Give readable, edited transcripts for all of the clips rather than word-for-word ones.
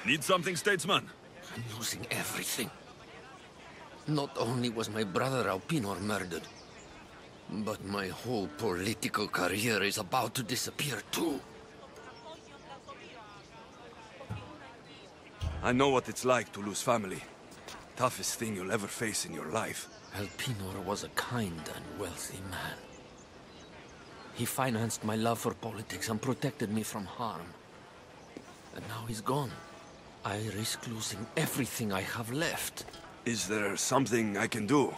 Need something, statesman? I'm losing everything. Not only was my brother Alpinor murdered, but my whole political career is about to disappear too. I know what it's like to lose family. Toughest thing you'll ever face in your life. Alpinor was a kind and wealthy man. He financed my love for politics and protected me from harm. And now he's gone. I risk losing everything I have left. Is there something I can do?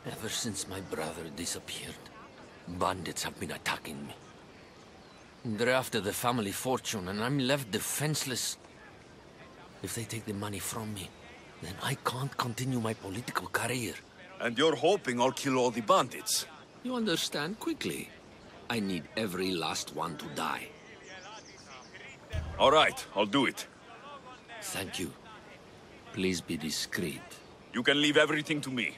Ever since my brother disappeared, bandits have been attacking me. They're after the family fortune, and I'm left defenseless. If they take the money from me, then I can't continue my political career. And you're hoping I'll kill all the bandits? You understand quickly. I need every last one to die. All right, I'll do it. Thank you. Please be discreet. You can leave everything to me.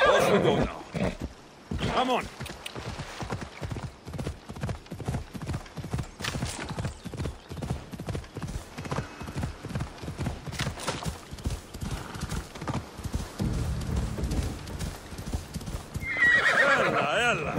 Off we go now. Come on. Ella.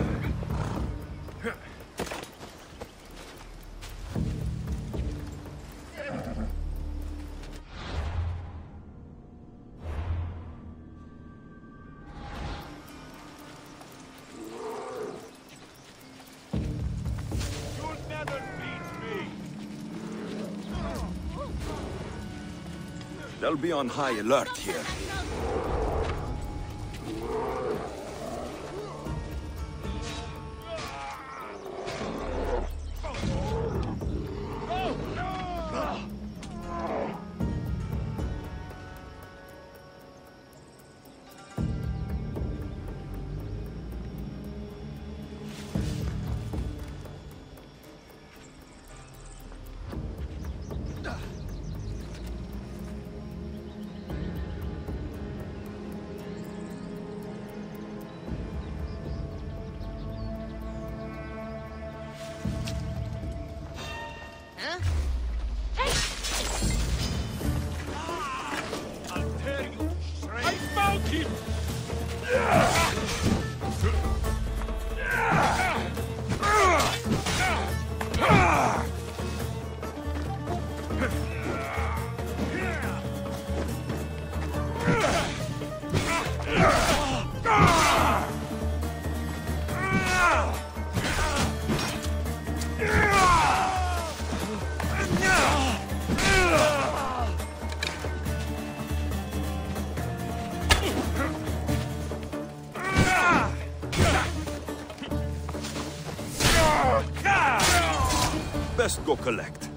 They'll be on high alert here. Best go collect.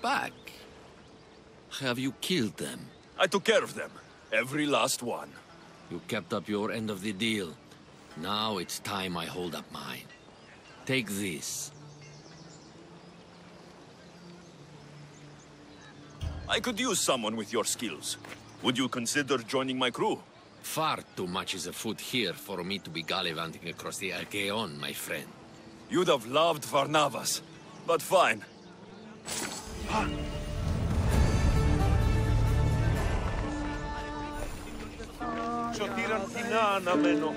back. Have you killed them? I took care of them. Every last one. You kept up your end of the deal. Now it's time I hold up mine. Take this. I could use someone with your skills. Would you consider joining my crew? Far too much is afoot here for me to be gallivanting across the Aegean, my friend. You'd have loved Varnavas, but fine. Σωτήραν κοινά αναμένω.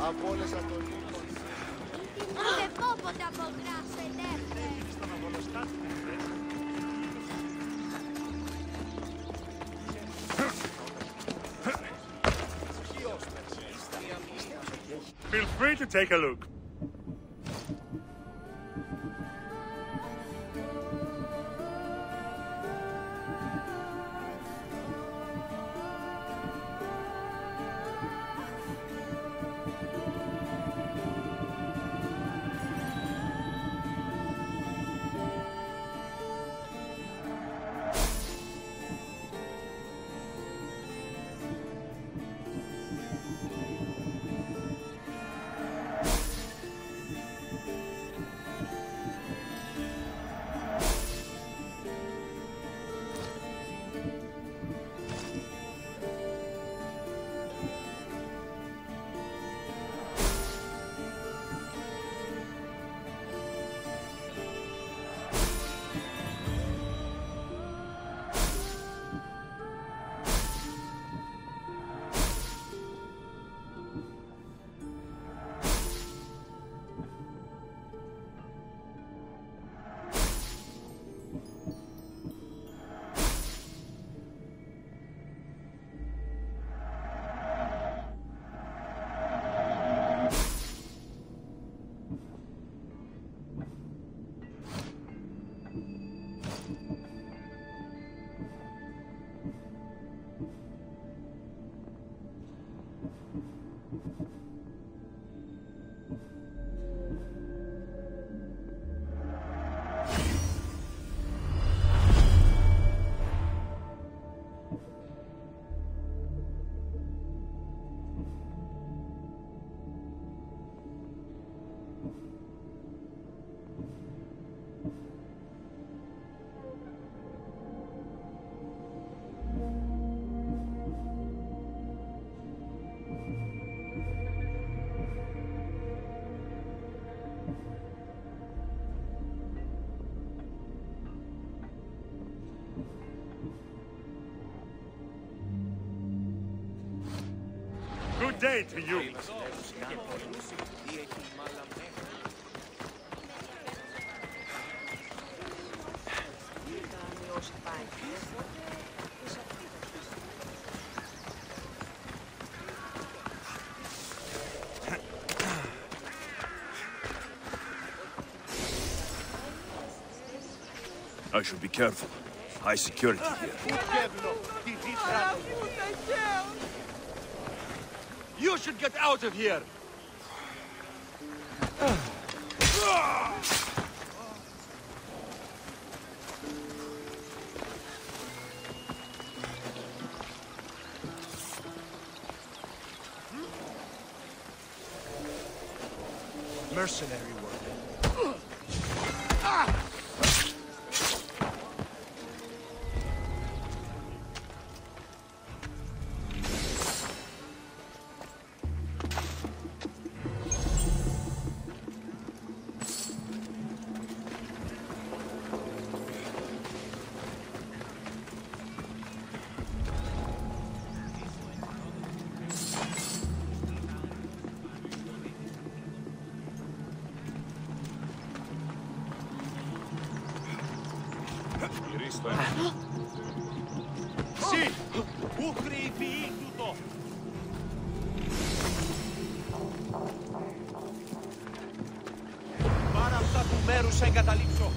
Από όλες αυτών λοιπόν. Ούτε πόποτε απογράφεται. Feel free to take a look. Good day to you. I should be careful. High security here. You should get out of here! Mercenary work. Sì! Ούχρη φυή τούτο! Πάρα αυτά του μέρους εγκαταλείψω!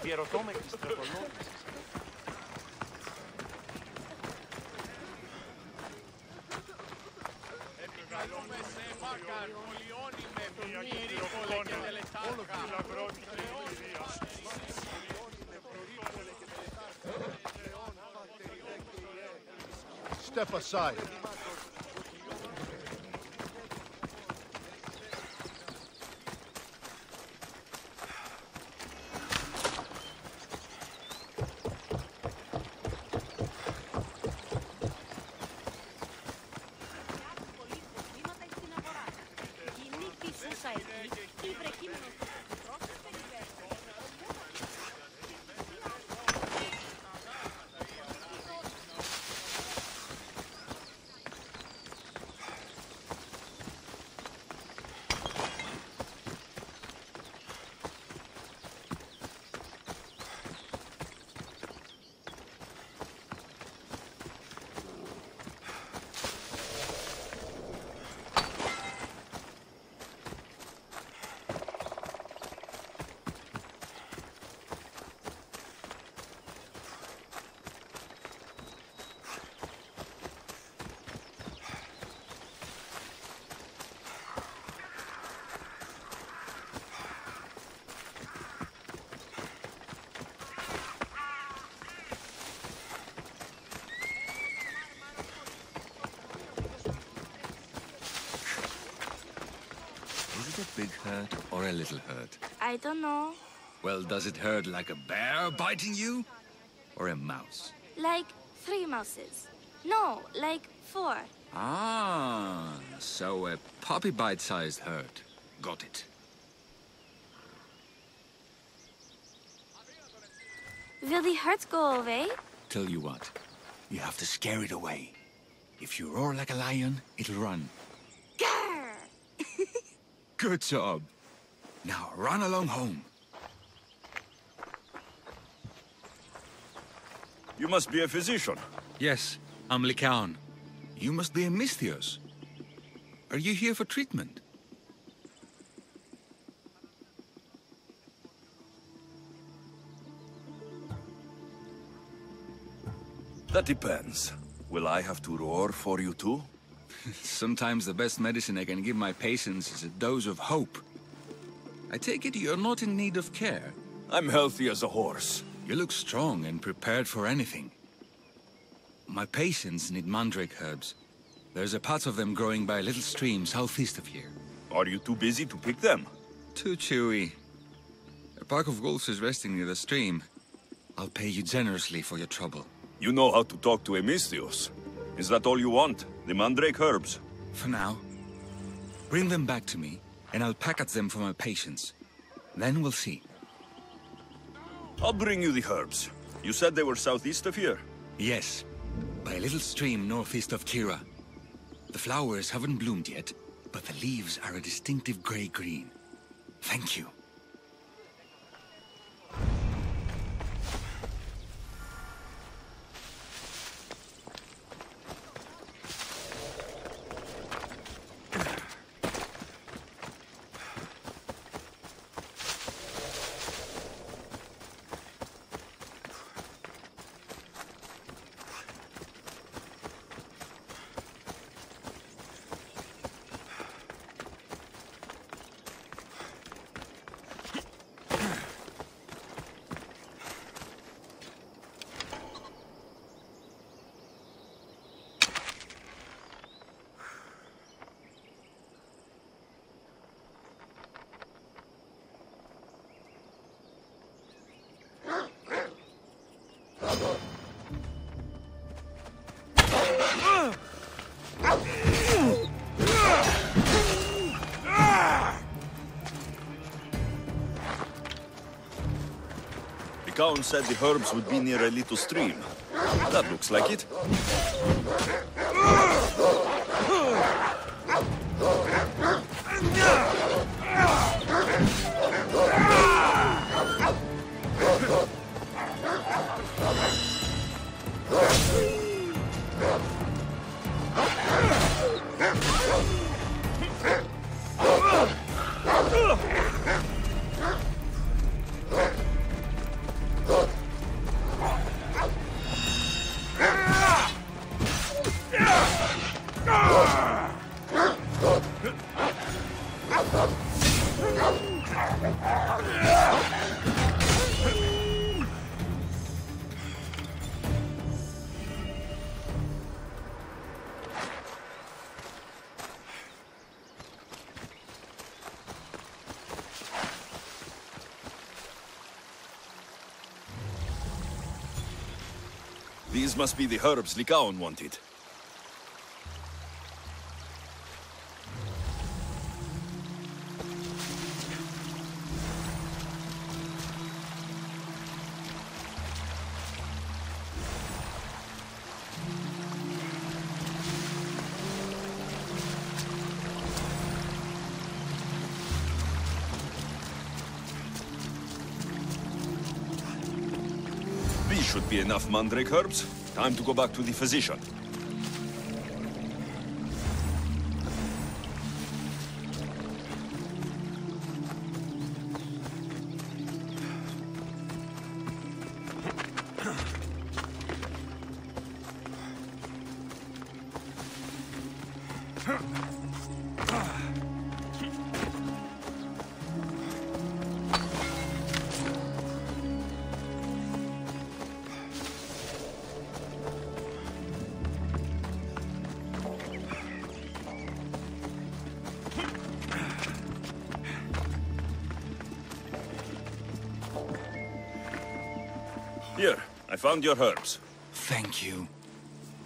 Διερωτώ με τις τρεπολόγες. Επικαλούμε σε βάκαρ, πολιώνει με μυρίκολε και τελετάρχα. Step aside. A big hurt or a little hurt? I don't know. Well, does it hurt like a bear biting you? Or a mouse? Like 3 mouses. No, like 4. Ah, so a puppy bite-sized hurt. Got it. Will the hurt go away? Tell you what, you have to scare it away. If you roar like a lion, it'll run. Grr! Good job. Now run along home. You must be a physician. Yes, I'm Lycaon. You must be a Photios. Are you here for treatment? That depends. Will I have to roar for you too? Sometimes the best medicine I can give my patients is a dose of hope. I take it you're not in need of care. I'm healthy as a horse. You look strong and prepared for anything. My patients need mandrake herbs. There's a patch of them growing by a little stream southeast of here. Are you too busy to pick them? Too chewy. pack of wolves is resting near the stream. I'll pay you generously for your trouble. You know how to talk to a Photios. Is that all you want? The mandrake herbs? For now. Bring them back to me, and I'll package them for my patients. Then we'll see. I'll bring you the herbs. You said they were southeast of here? Yes, by a little stream northeast of Kira. The flowers haven't bloomed yet, but the leaves are a distinctive gray-green. Thank you. The Count said the herbs would be near a little stream. That looks like it. These must be the herbs Lycaon wanted. These should be enough mandrake herbs. Time to go back to the physician. Here, I found your herbs. Thank you.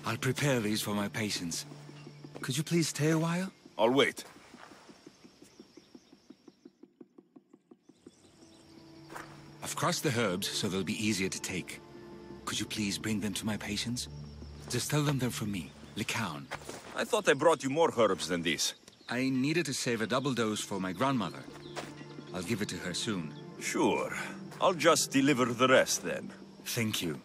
I'll prepare these for my patients. Could you please stay a while? I'll wait. I've crossed the herbs so they'll be easier to take. Could you please bring them to my patients? Just tell them they're from me, Lycaon. I thought I brought you more herbs than these. I needed to save a double dose for my grandmother. I'll give it to her soon. Sure. I'll just deliver the rest then. Thank you.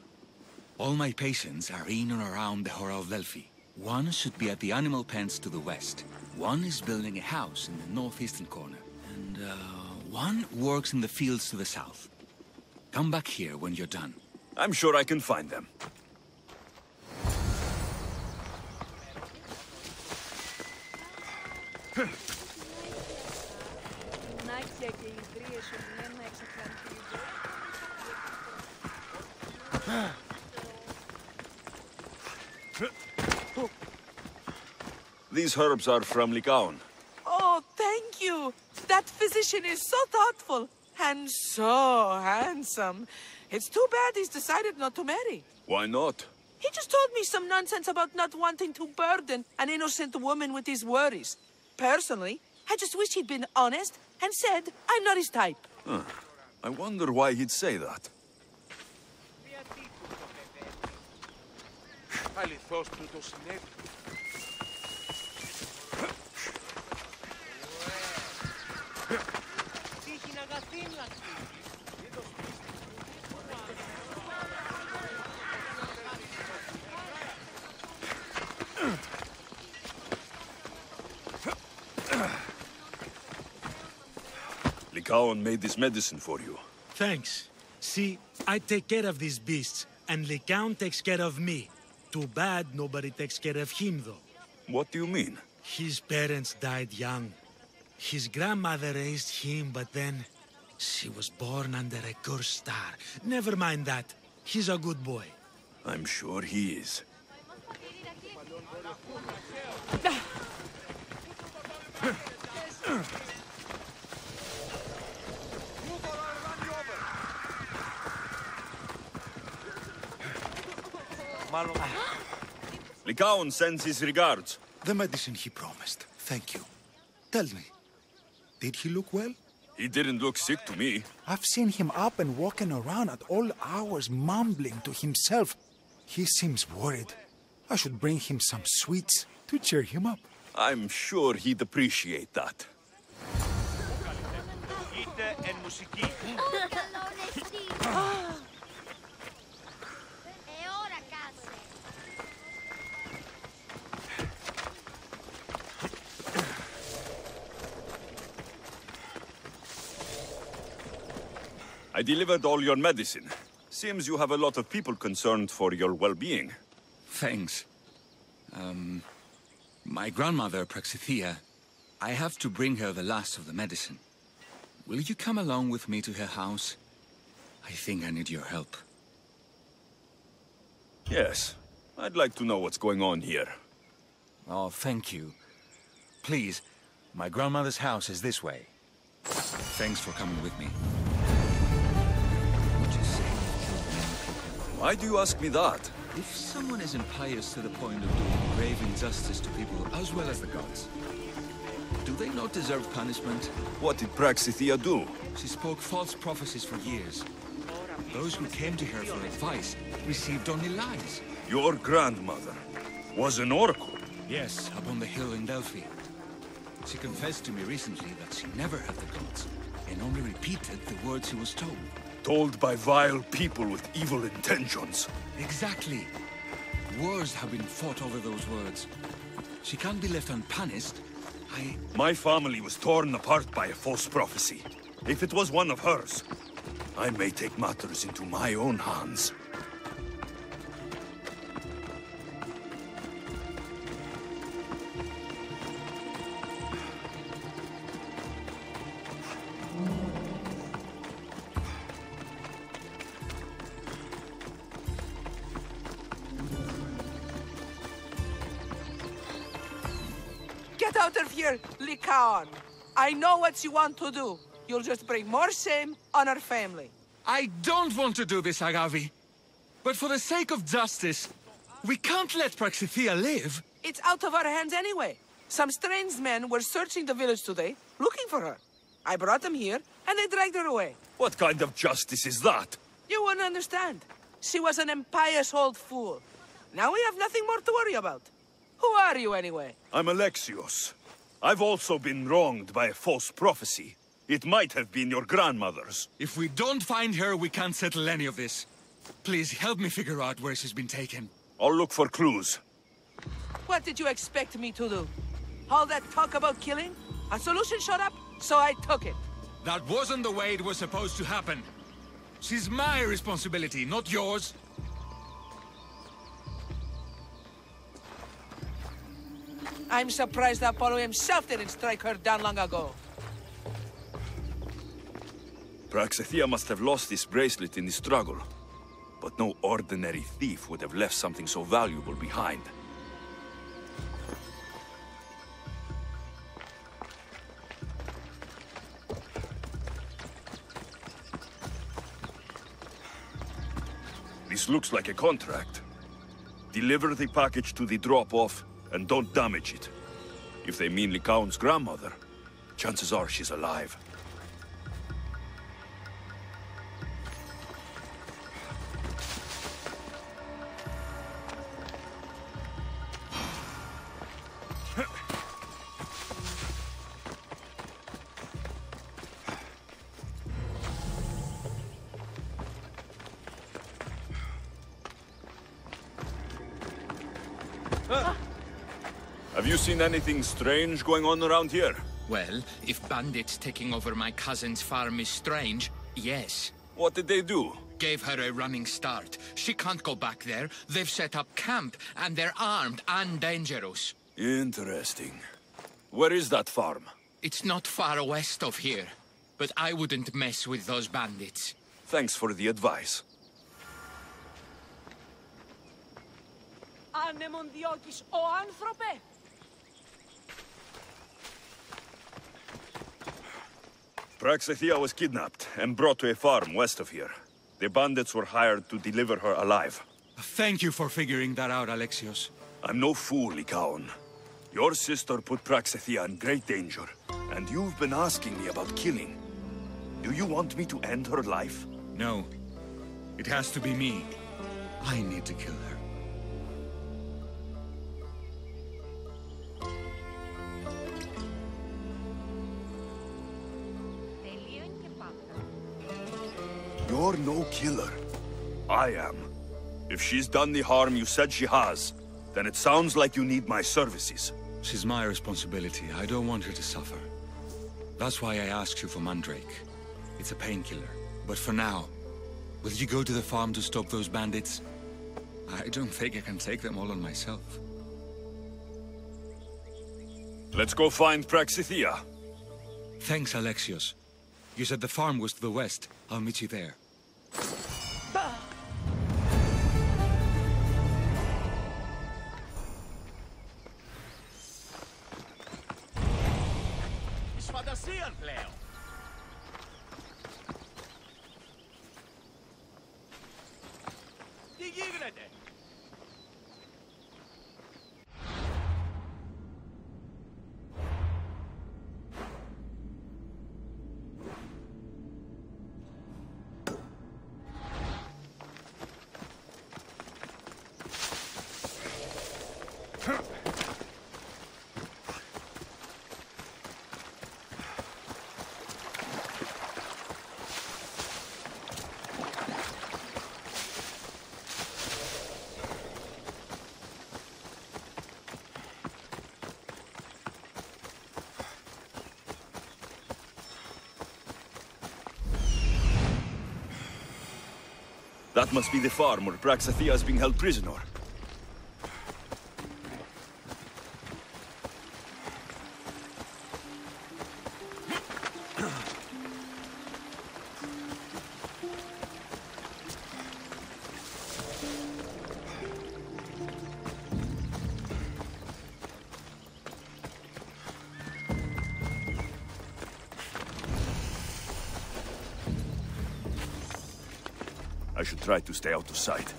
All my patients are in or around the Hora of Delphi. One should be at the animal pens to the west. One is building a house in the northeastern corner. And, one works in the fields to the south. Come back here when you're done. I'm sure I can find them. These herbs are from Lycaon. Oh, thank you. That physician is so thoughtful. And so handsome. It's too bad he's decided not to marry. Why not? He just told me some nonsense about not wanting to burden an innocent woman with his worries. Personally, I just wish he'd been honest and said I'm not his type. Huh. I wonder why he'd say that. Αληθώς του το συνέβη. Lycaon made this medicine for you. Thanks. See, I take care of these beasts, and Lycaon takes care of me. Too bad nobody takes care of him, though. What do you mean? His parents died young. His grandmother raised him, but then she was born under a cursed star. Never mind that. He's a good boy. I'm sure he is. Lycaon sends his regards. The medicine he promised. Thank you. Tell me, did he look well? He didn't look sick to me. I've seen him up and walking around at all hours, mumbling to himself. He seems worried. I should bring him some sweets to cheer him up. I'm sure he'd appreciate that. I delivered all your medicine. Seems you have a lot of people concerned for your well-being. Thanks. My grandmother, Praxithea, I have to bring her the last of the medicine. Will you come along with me to her house? I think I need your help. Yes. I'd like to know what's going on here. Oh, thank you. Please, my grandmother's house is this way. Thanks for coming with me. Why do you ask me that? If someone is impious to the point of doing grave injustice to people as well as the gods, do they not deserve punishment? What did Praxithea do? She spoke false prophecies for years. Those who came to her for advice received only lies. Your grandmother was an oracle? Yes, up on the hill in Delphi. She confessed to me recently that she never heard the gods, and only repeated the words she was told. Told by vile people with evil intentions. Exactly. Wars have been fought over those words. She can't be left unpunished. My family was torn apart by a false prophecy. If it was one of hers, I may take matters into my own hands. Get out of here, Lycaon. I know what you want to do. You'll just bring more shame on our family. I don't want to do this, Agavi. But for the sake of justice, we can't let Praxithea live. It's out of our hands anyway. Some strange men were searching the village today, looking for her. I brought them here, and they dragged her away. What kind of justice is that? You wouldn't understand. She was an impious old fool. Now we have nothing more to worry about. Who are you, anyway? I'm Alexios. I've also been wronged by a false prophecy. It might have been your grandmother's. If we don't find her, we can't settle any of this. Please help me figure out where she's been taken. I'll look for clues. What did you expect me to do? All that talk about killing? A solution showed up, so I took it. That wasn't the way it was supposed to happen. She's my responsibility, not yours. I'm surprised Apollo himself didn't strike her down long ago. Praxithea must have lost this bracelet in the struggle. But no ordinary thief would have left something so valuable behind. This looks like a contract. Deliver the package to the drop-off, and don't damage it. If they mean Lycaon's grandmother, chances are she's alive. Have you seen anything strange going on around here? Well, if bandits taking over my cousin's farm is strange, yes. What did they do? Gave her a running start. She can't go back there. They've set up camp, and they're armed and dangerous. Interesting. Where is that farm? It's not far west of here, but I wouldn't mess with those bandits. Thanks for the advice. Ανεμονδιώκης ο άνθρωπε! Praxithea was kidnapped and brought to a farm west of here. The bandits were hired to deliver her alive. Thank you for figuring that out, Alexios. I'm no fool, Lycaon. Your sister put Praxithea in great danger, and you've been asking me about killing. Do you want me to end her life? No. It has to be me. I need to kill her. You're no killer. I am. If she's done the harm you said she has, then it sounds like you need my services. She's my responsibility. I don't want her to suffer. That's why I asked you for Mandrake. It's a painkiller. But for now, will you go to the farm to stop those bandits? I don't think I can take them all on myself. Let's go find Praxithea. Thanks, Alexios. You said the farm was to the west. I'll meet you there. Της φαντασίας πλέον. Τι γίνεται? That must be the farm where Praxithea is being held prisoner. I should try to stay out of sight.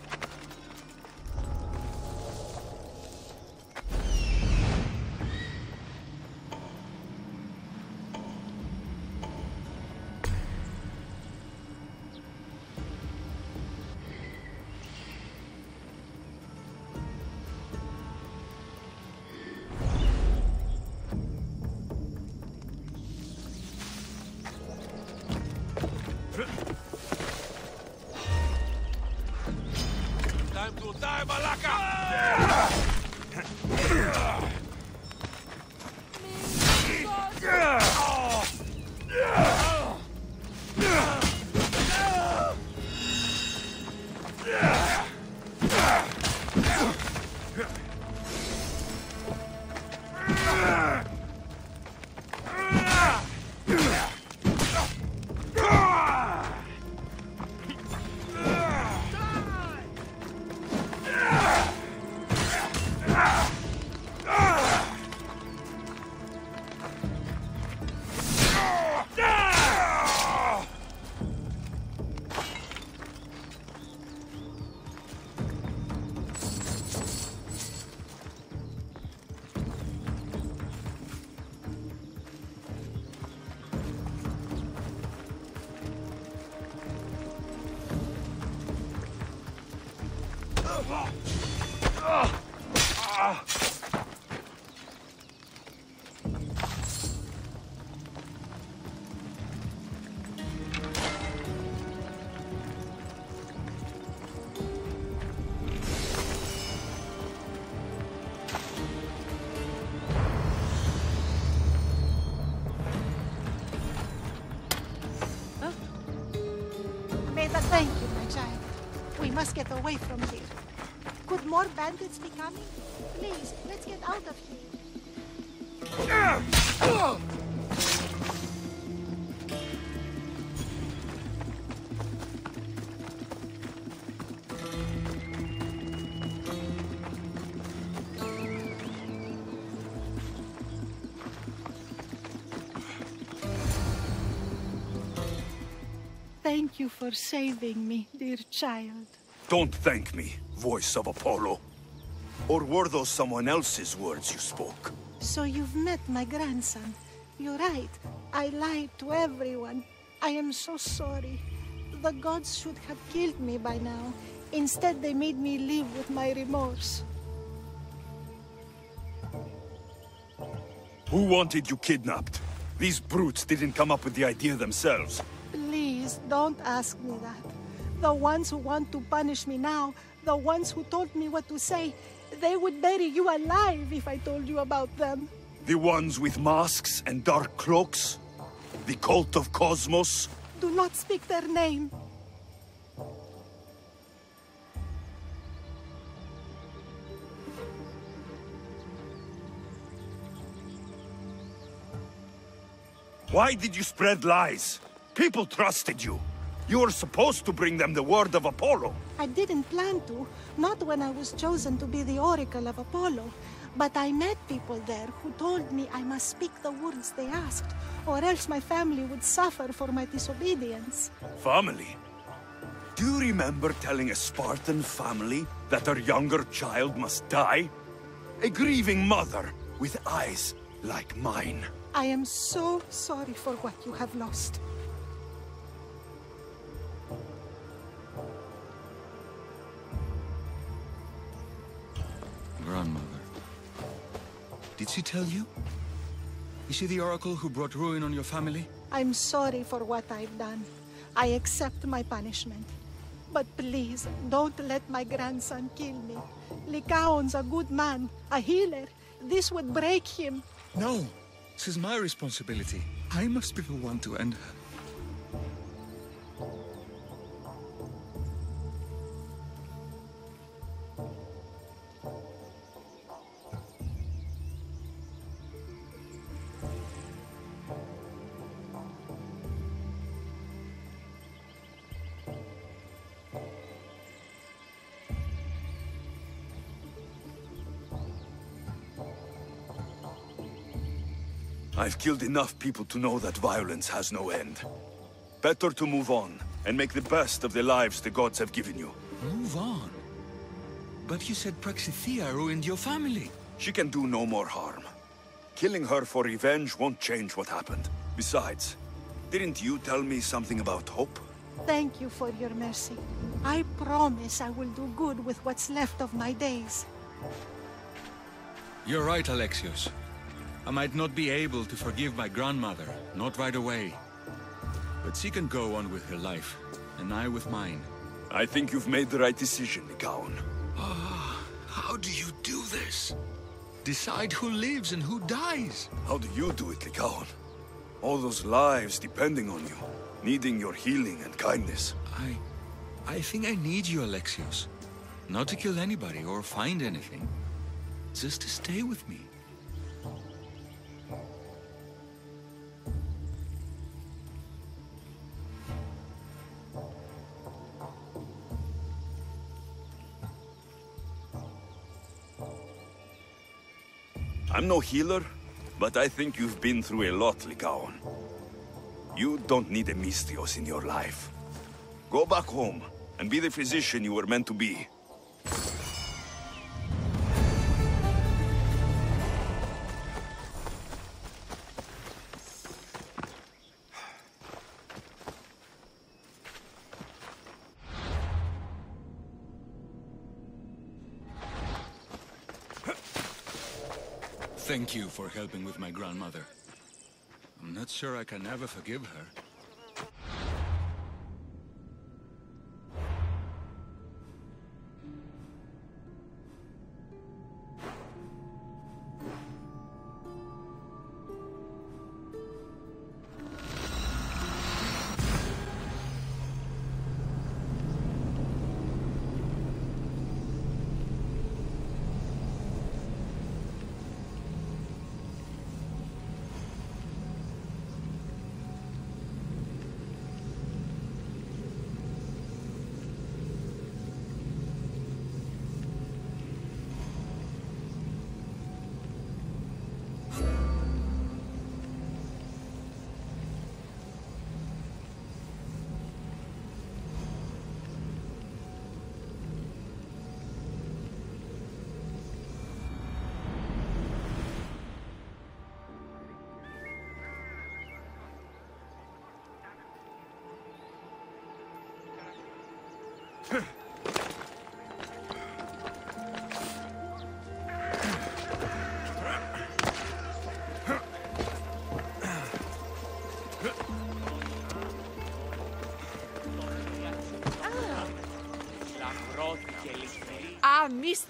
Time to die, Malaka! must get away from here. Could more bandits be coming? Please, let's get out of here. Thank you for saving me, dear child. Don't thank me, voice of Apollo. Or were those someone else's words you spoke? So you've met my grandson. You're right. I lied to everyone. I am so sorry. The gods should have killed me by now. Instead, they made me live with my remorse. Who wanted you kidnapped? These brutes didn't come up with the idea themselves. Please, don't ask me that. The ones who want to punish me now, the ones who told me what to say, they would bury you alive if I told you about them. The ones with masks and dark cloaks? The cult of Cosmos? Do not speak their name. Why did you spread lies? People trusted you. You were supposed to bring them the word of Apollo. I didn't plan to, not when I was chosen to be the oracle of Apollo. But I met people there who told me I must speak the words they asked, or else my family would suffer for my disobedience. Family? Do you remember telling a Spartan family that their younger child must die? A grieving mother with eyes like mine. I am so sorry for what you have lost. Grandmother. Did she tell you? Is she the oracle who brought ruin on your family? I'm sorry for what I've done. I accept my punishment. But please, don't let my grandson kill me. Lycaon's a good man, a healer. This would break him. No, this is my responsibility. I must be the one to end her. I've killed enough people to know that violence has no end. Better to move on, and make the best of the lives the gods have given you. Move on? But you said Praxithea ruined your family. She can do no more harm. Killing her for revenge won't change what happened. Besides, didn't you tell me something about hope? Thank you for your mercy. I promise I will do good with what's left of my days. You're right, Alexios. I might not be able to forgive my grandmother, not right away. But she can go on with her life, and I with mine. I think you've made the right decision, Lycaon. How do you do this? Decide who lives and who dies? How do you do it, Lycaon? All those lives depending on you, needing your healing and kindness. I think I need you, Alexios. Not to kill anybody or find anything. Just to stay with me. I'm no healer, but I think you've been through a lot, Lycaon. You don't need a Misthios in your life. Go back home, and be the physician you were meant to be. Thank you for helping with my grandmother. I'm not sure I can ever forgive her.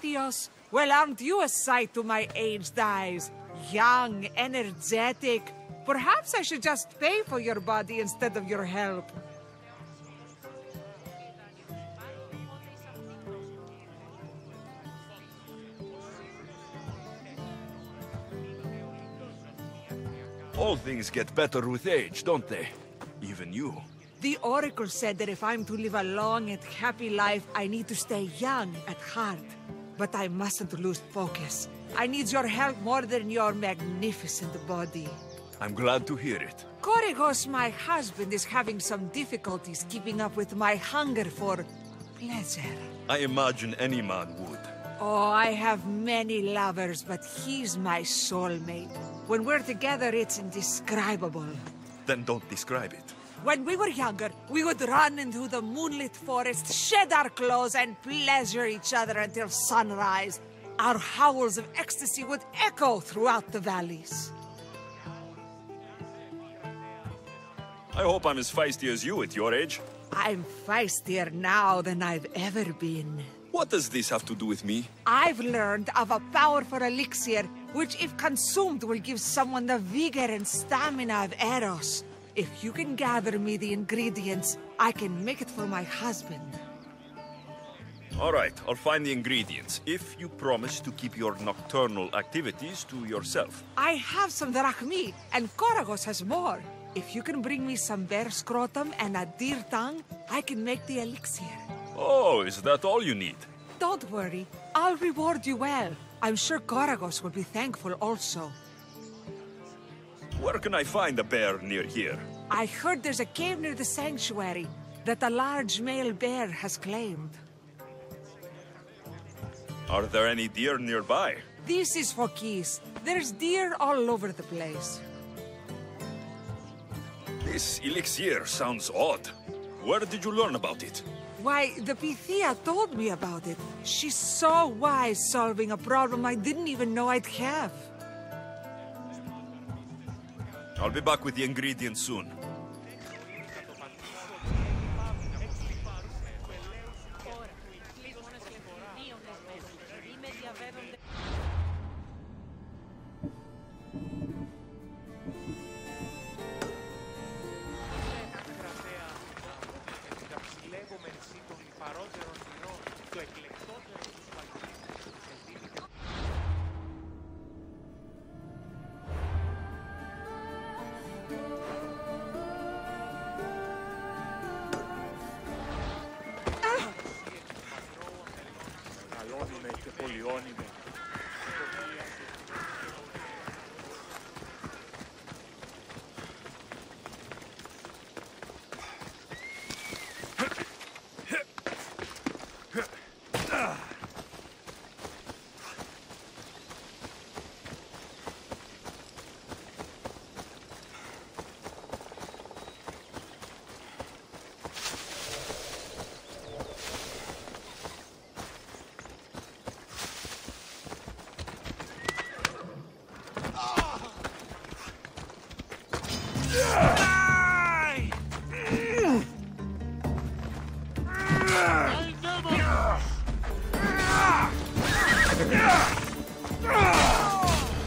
Photios. Well, aren't you a sight to my aged eyes? Young, energetic. Perhaps I should just pay for your body instead of your help. All things get better with age, don't they? Even you. The Oracle said that if I'm to live a long and happy life, I need to stay young at heart. But I mustn't lose focus. I need your help more than your magnificent body. I'm glad to hear it. Korygos, my husband, is having some difficulties keeping up with my hunger for pleasure. I imagine any man would. Oh, I have many lovers, but he's my soulmate. When we're together, it's indescribable. Then don't describe it. When we were younger, we would run into the moonlit forest, shed our clothes, and pleasure each other until sunrise. Our howls of ecstasy would echo throughout the valleys. I hope I'm as feisty as you at your age. I'm feistier now than I've ever been. What does this have to do with me? I've learned of a powerful elixir, which if consumed will give someone the vigor and stamina of Eros. If you can gather me the ingredients, I can make it for my husband. All right, I'll find the ingredients, if you promise to keep your nocturnal activities to yourself. I have some drachmi, and Korygos has more. If you can bring me some bear scrotum and a deer tongue, I can make the elixir. Oh, is that all you need? Don't worry, I'll reward you well. I'm sure Korygos will be thankful also. Where can I find a bear near here? I heard there's a cave near the sanctuary that a large male bear has claimed. Are there any deer nearby? This is Phokis. There's deer all over the place. This elixir sounds odd. Where did you learn about it? Why, the Pythia told me about it. She's so wise solving a problem I didn't even know I'd have. I'll be back with the ingredients soon.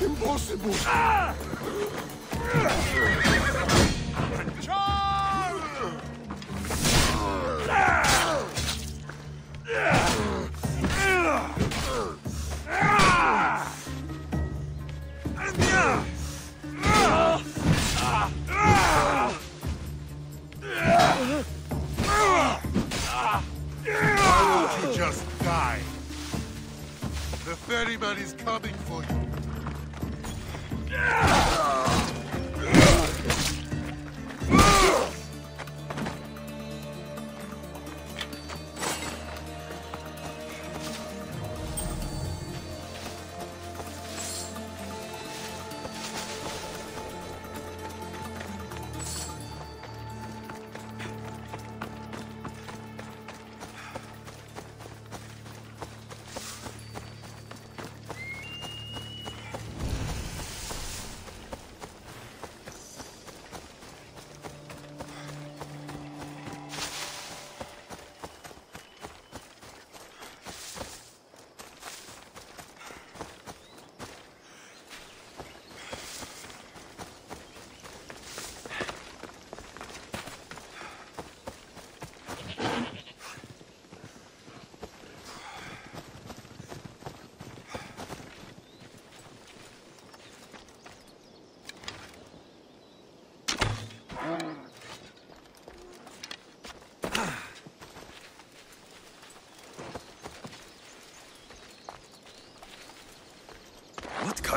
Impossible! Why won't you just die? The ferryman is coming for you.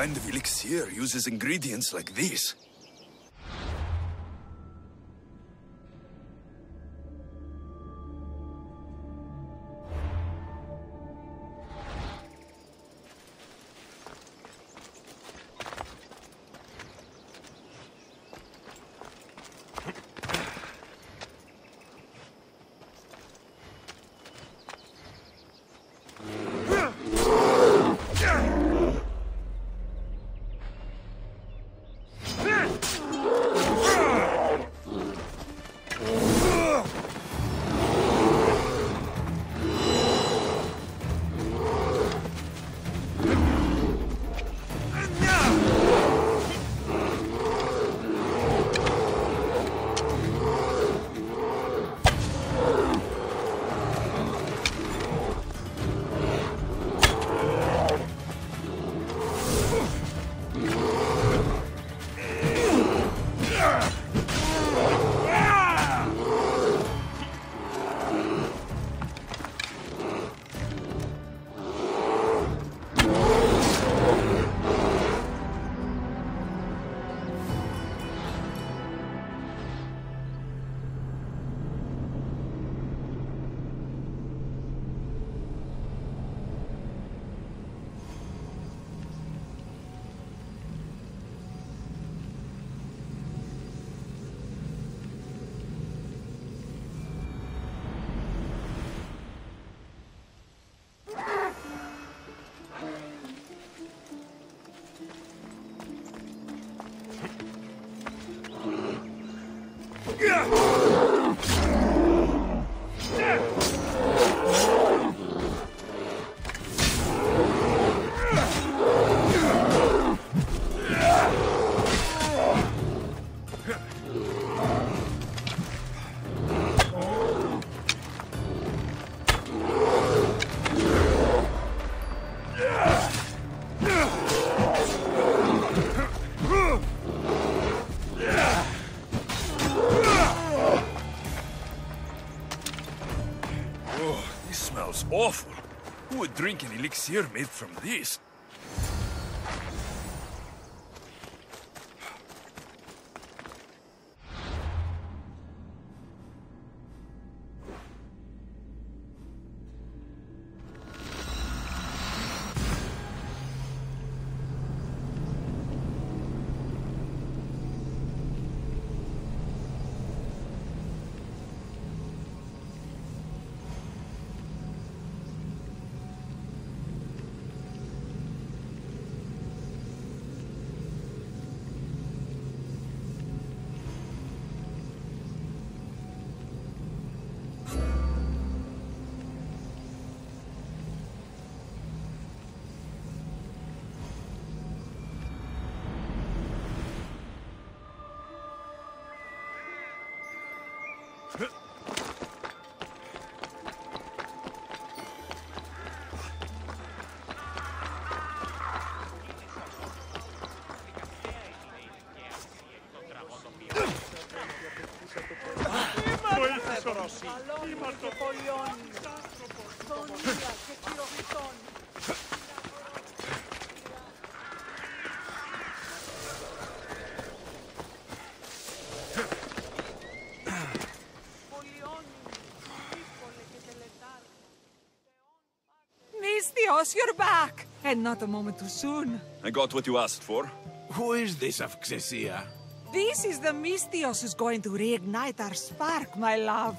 kind of elixir uses ingredients like these? Awful. Who would drink an elixir made from this? Photios, you're back! And not a moment too soon. I got what you asked for. Who is this of Xesia? This is the Photios who's going to reignite our spark, my love.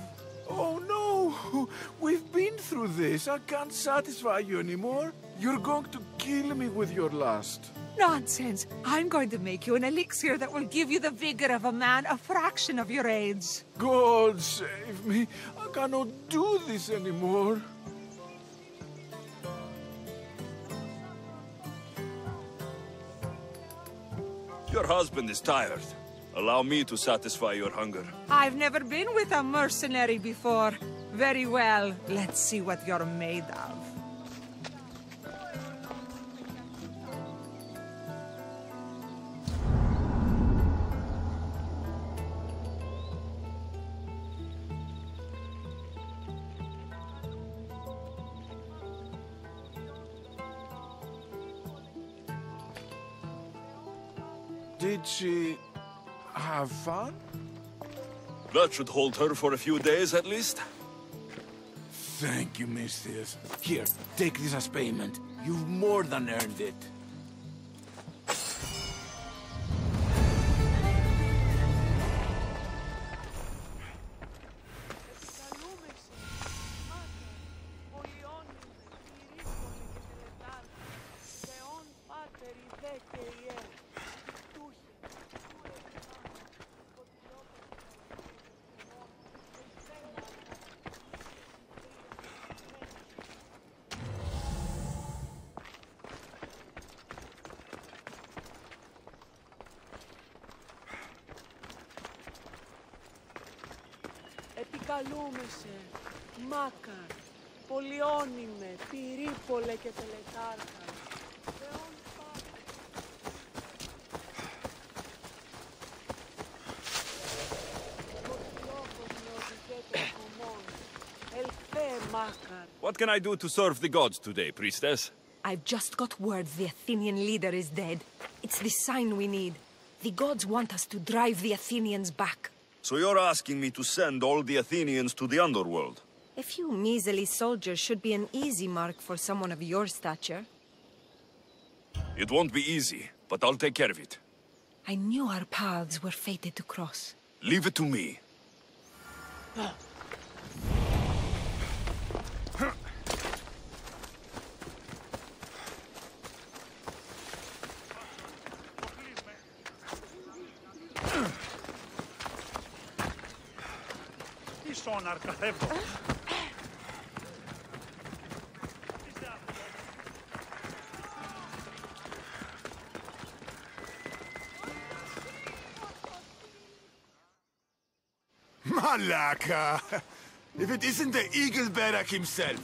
Oh no! We've been through this. I can't satisfy you anymore. You're going to kill me with your lust. Nonsense. I'm going to make you an elixir that will give you the vigor of a man a fraction of your age. God save me. I cannot do this anymore. Your husband is tired. Allow me to satisfy your hunger. I've never been with a mercenary before. Very well. Let's see what you're made of. Did she have fun? That should hold her for a few days at least. Thank you, Misthios. Here, take this as payment. You've more than earned it. Επικαλούμεσαι, Μάκαρ, πολυώνυμε, πυρήπολε και τελετάρχα. Θεόν Πάτερ. What can I do to serve the gods today, priestess? I've just got word the Athenian leader is dead. It's the sign we need. The gods want us to drive the Athenians back. So you're asking me to send all the Athenians to the underworld? A few measly soldiers should be an easy mark for someone of your stature. It won't be easy, but I'll take care of it. I knew our paths were fated to cross. Leave it to me. Malaka! If it isn't the Eagle Barak himself.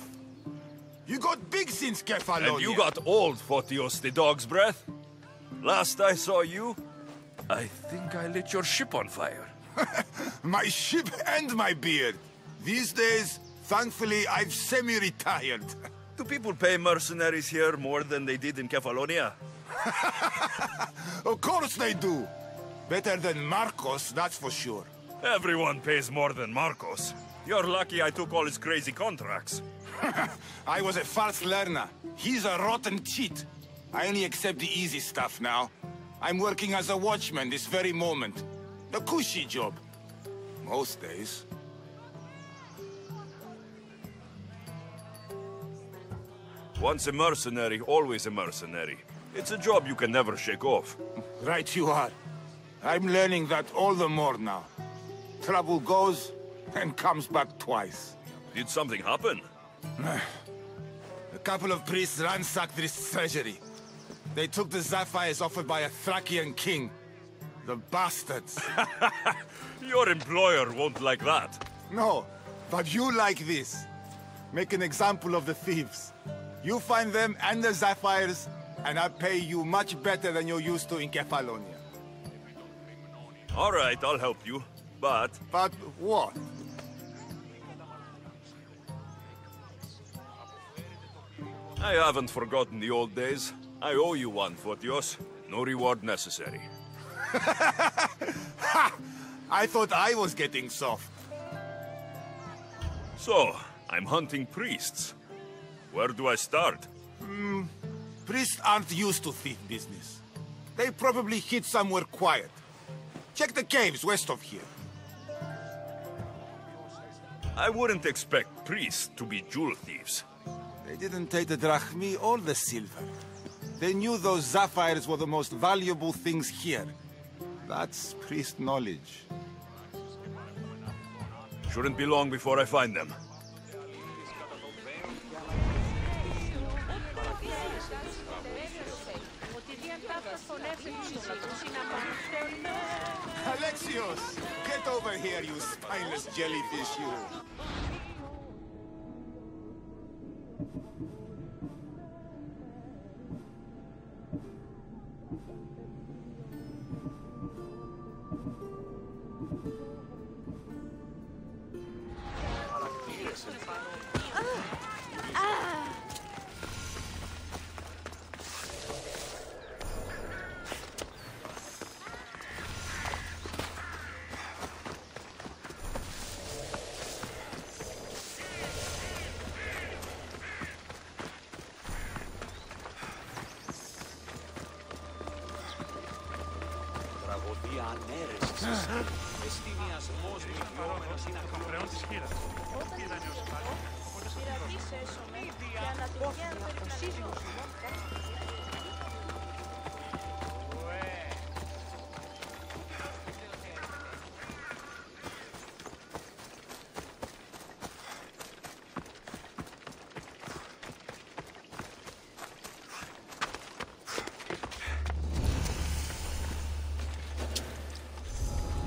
You got big since Kefalonia. And you got old, Photios the dog's breath. Last I saw you, I think I lit your ship on fire. My ship and my beard. These days, thankfully, I've semi-retired. Do people pay mercenaries here more than they did in Kefalonia? Of course they do. Better than Marcos, that's for sure. Everyone pays more than Marcos. You're lucky I took all his crazy contracts. I was a fast learner. He's a rotten cheat. I only accept the easy stuff now. I'm working as a watchman this very moment. A cushy job. Most days. Once a mercenary, always a mercenary. It's a job you can never shake off. Right you are. I'm learning that all the more now. Trouble goes and comes back twice. Did something happen? A couple of priests ransacked this treasury. They took the sapphires offered by a Thracian king. The bastards. Your employer won't like that. No, but you like this. Make an example of the thieves. You find them and the sapphires, and I'll pay you much better than you're used to in Kefalonia. All right, I'll help you. But what? I haven't forgotten the old days. I owe you one, Photios. No reward necessary. I thought I was getting soft. So, I'm hunting priests. Where do I start? Priests aren't used to thief business. They probably hid somewhere quiet. Check the caves west of here. I wouldn't expect priests to be jewel thieves. They didn't take the drachmi or the silver. They knew those sapphires were the most valuable things here. That's priest knowledge. Shouldn't be long before I find them. Alexios! Get over here, you spineless jellyfish, you!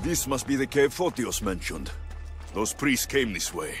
This must be the cave Photios mentioned. Those priests came this way.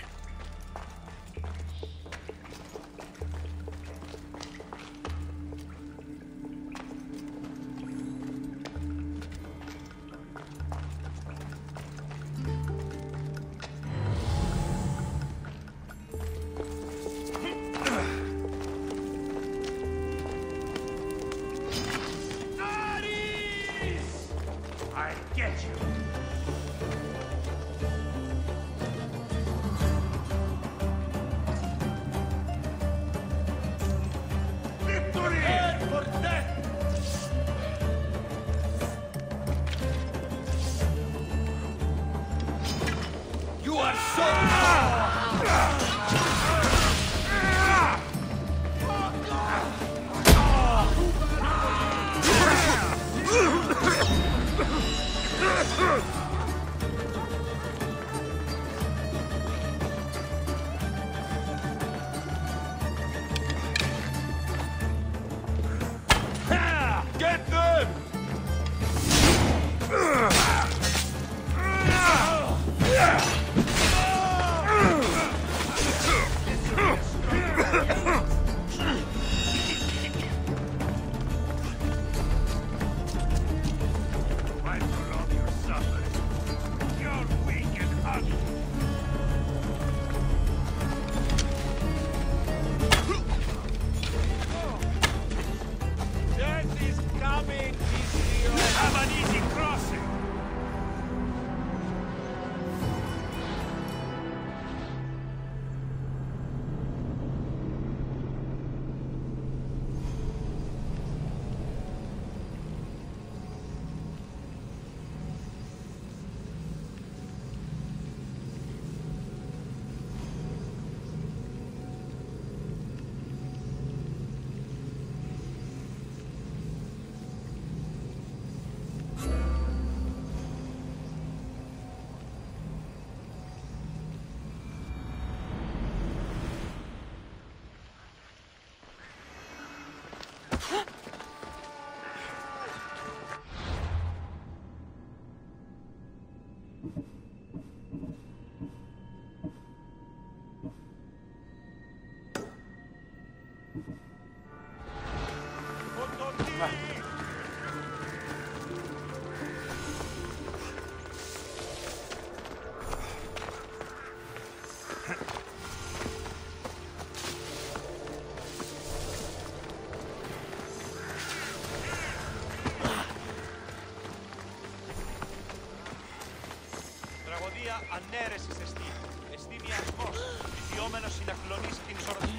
ανέρεσης εστί, εστί μοιασμός, βυθιόμενος συνακλονής την ισορροπία.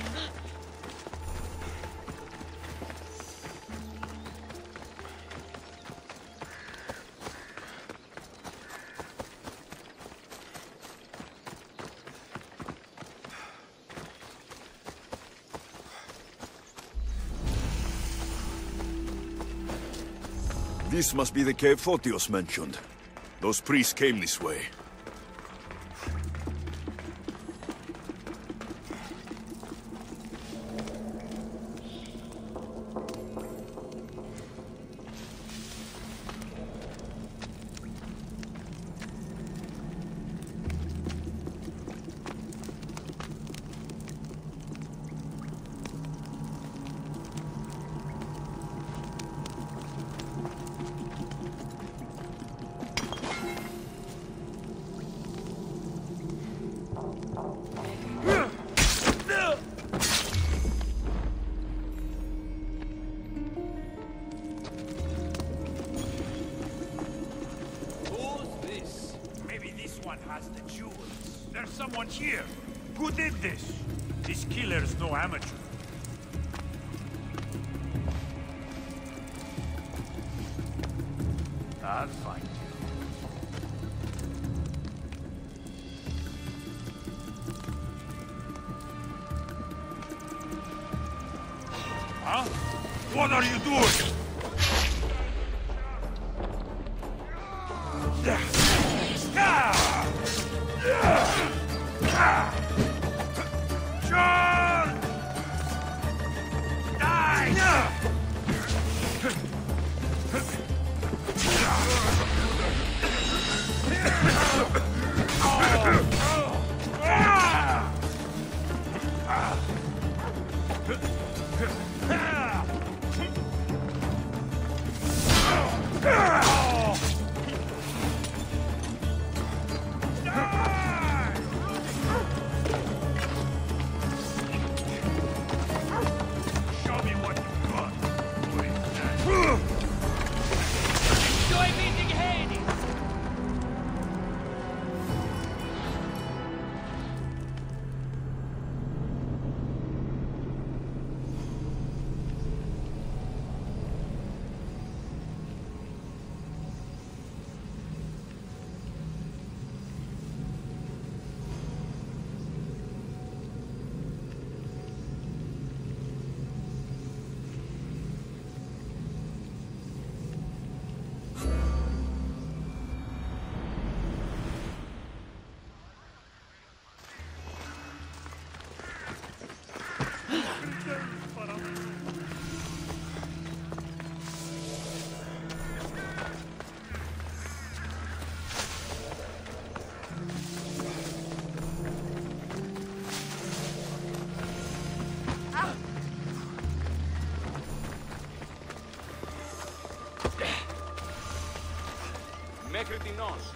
This must be the cave Photios mentioned. Those priests came this way. What are you doing? Μέχρι τινός.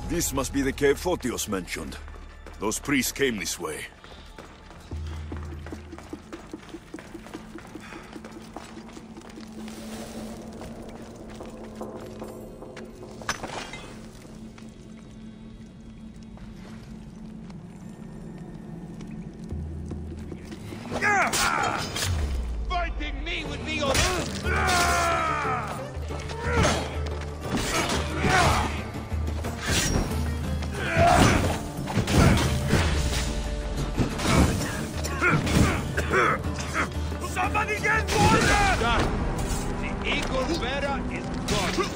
This must be the cave Photios mentioned. Those priests came this way. Fighting me would be your... Somebody get water! Done. The Eagle Bearer is gone.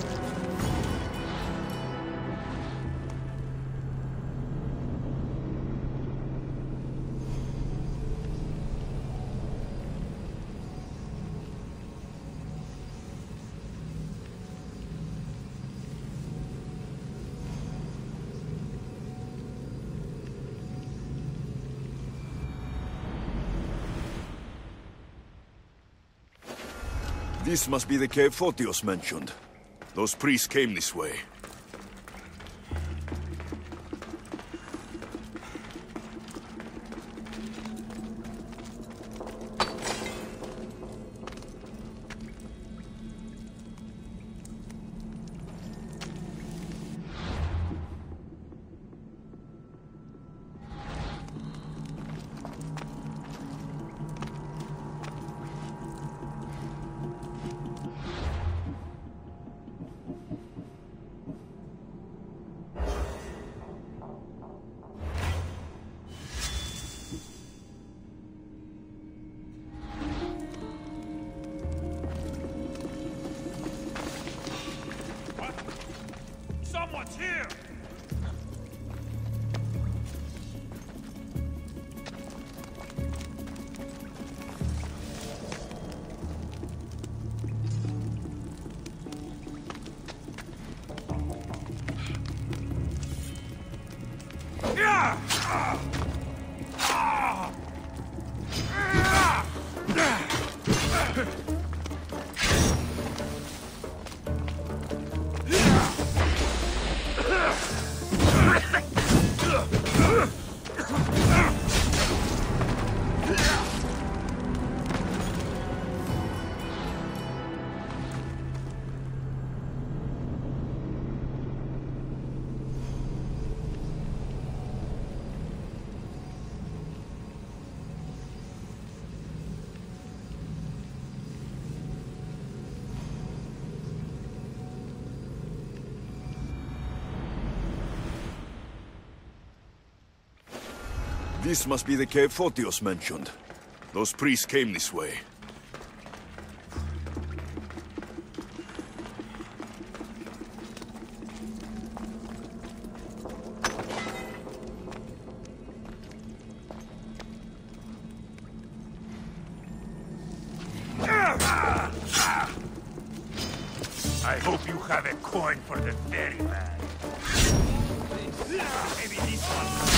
This must be the cave Photios mentioned. Those priests came this way. This must be the cave Photios mentioned. Those priests came this way. I hope you have a coin for the ferryman. Maybe this one.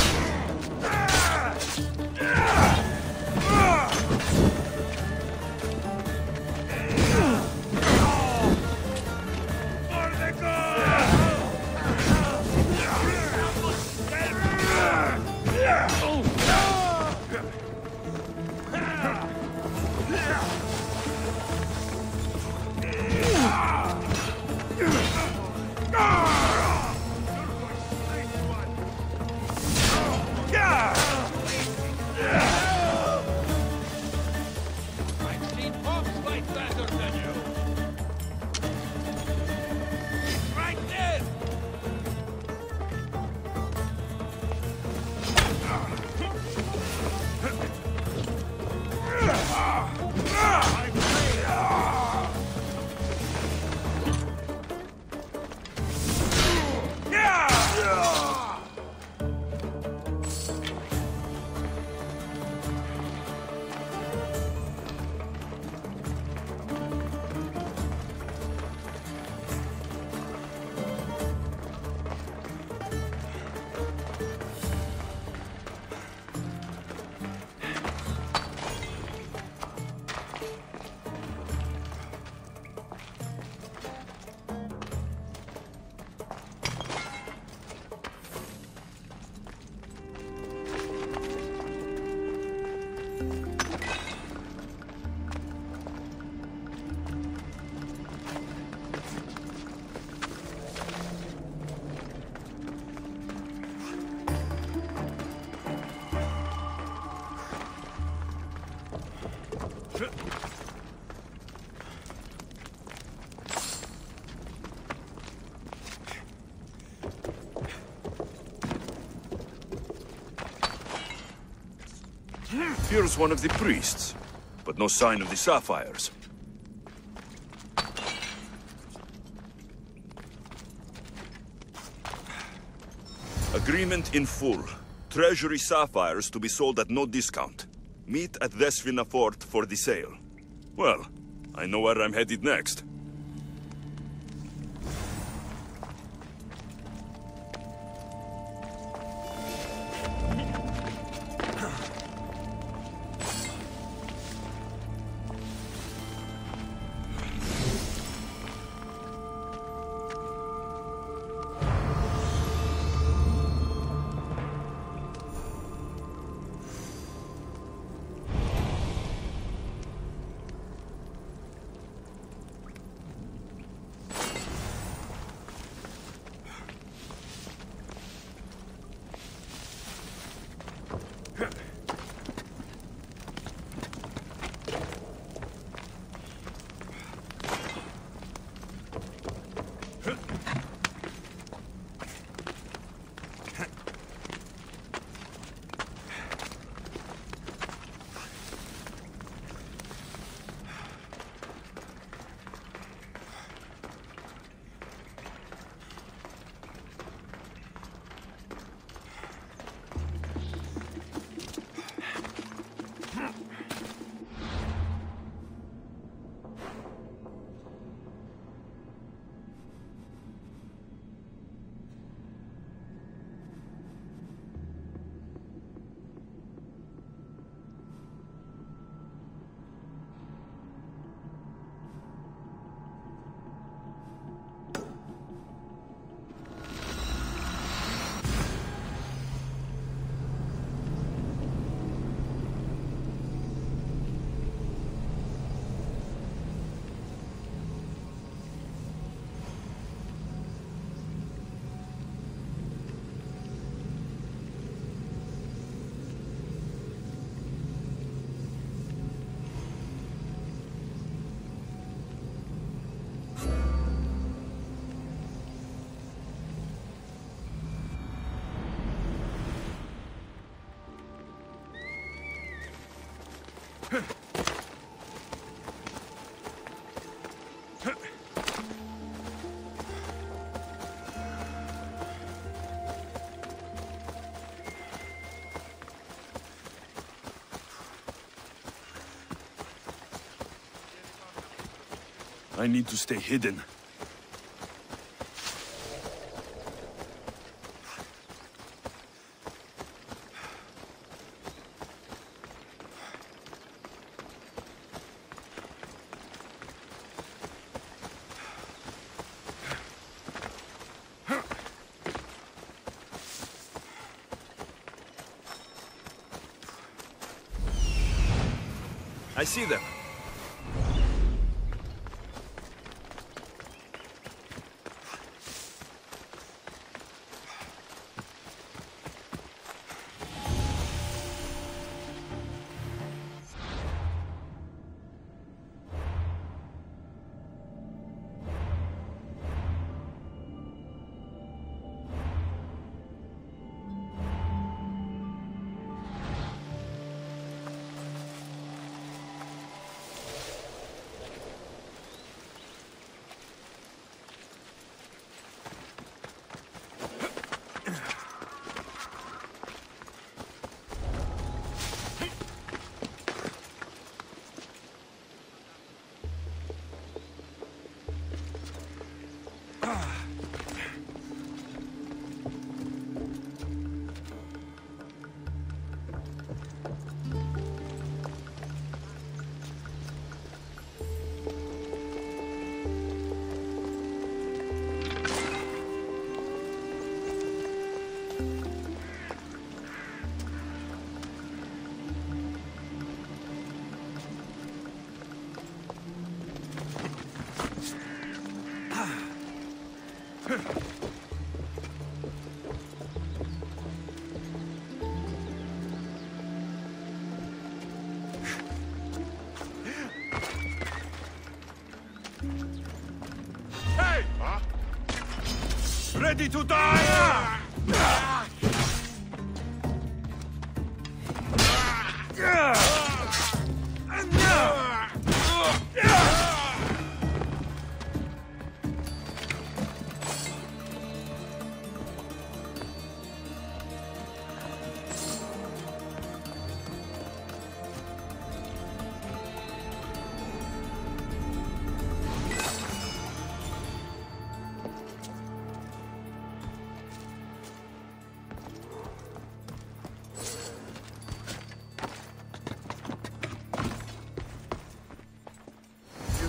Here's one of the priests, but no sign of the sapphires. Agreement in full. Treasury sapphires to be sold at no discount. Meet at Desvina Fort for the sale. Well, I know where I'm headed next. I need to stay hidden. I see them. Hey! Huh? Ready to die!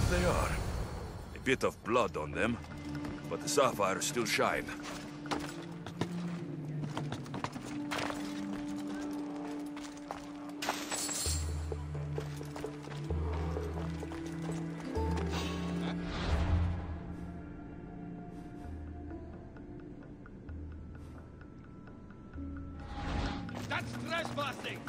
They are. A bit of blood on them, but the sapphires still shine. That's trespassing!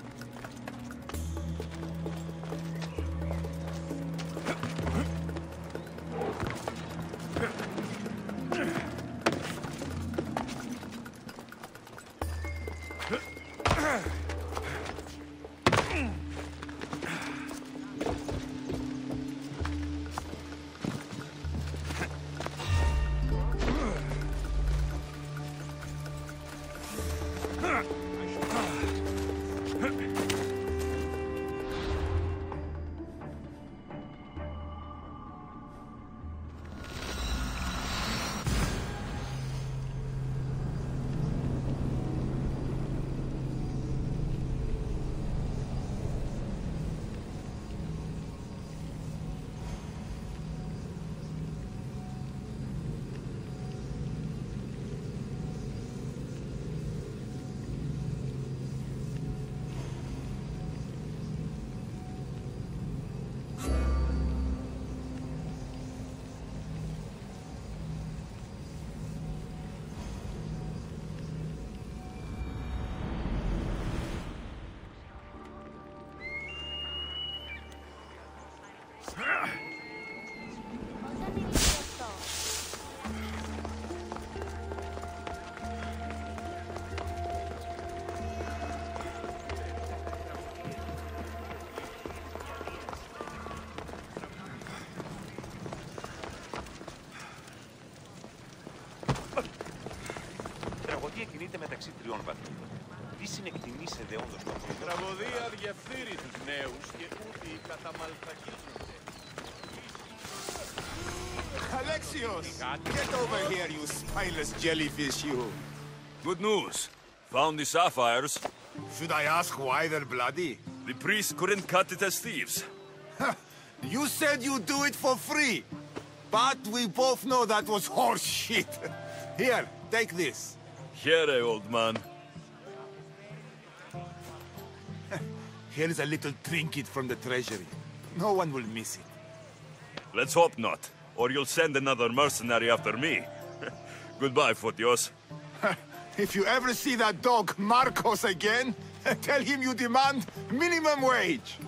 κινείται μεταξύ τριών βαθμίδων. Τι συνεκτιμήσετε όντως το αυτό? Η τραγωδία διαφθείρει τους νέους και ούτε οι καταμαλθακίζονται. Alexios! Get over here, you spineless jellyfish, you! Good news. Found the sapphires. Should I ask why they're bloody? The priests couldn't cut it as thieves. You said you'd do it for free! But we both know that was horse shit! Here, take this. Here, old man. Here's a little trinket from the treasury. No one will miss it. Let's hope not, or you'll send another mercenary after me. Goodbye, Photios. If you ever see that dog Marcos again, tell him you demand minimum wage.